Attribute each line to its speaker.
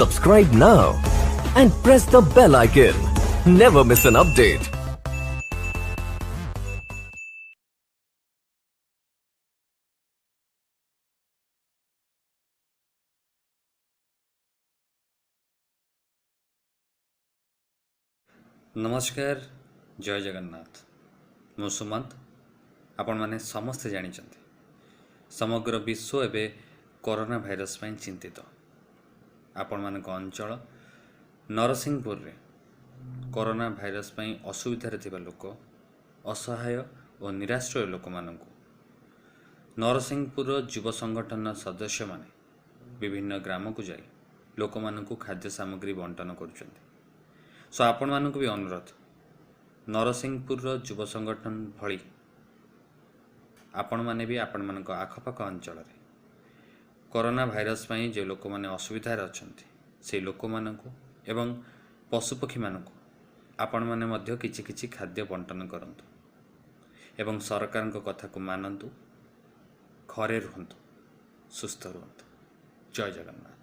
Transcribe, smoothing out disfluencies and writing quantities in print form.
Speaker 1: Subscribe now and press the bell icon. Never miss an update.
Speaker 2: नमस्कार जय जगन्नाथ मु सुमंत आपण माने समस्ते जानिछन्ते समग्र विश्व एबे कोरोना भाइरस पई चिंतित आपण मानक अंचल नरसिंहपुर रे कोरोना भाइरस पई असुविधा थिबा लोक असहाय और निराश्रय लोक मानकु नरसिंहपुर युव संगठन सदस्य माने विभिन्न ग्राम को जाई लोक मानकु खाद्य सामग्री बंटन करुछन्ते। सो आपण मानक भी अनुरोध नरसिंहपुर युव संगठन भली आपण माने भी आपण मानक आखपाख अंचल रे कोरोना भाइरस पई जे लोक माने असुविधा रे अछंती से लोक मानक एवं पशुपक्षी मानक आपण माने मध्य किछि किछि खाद्य बंटन करंतु एवं सरकार को कथा को मानंतु घरे रुहंतु सुस्थ रुहंतु। जय जगन्नाथ।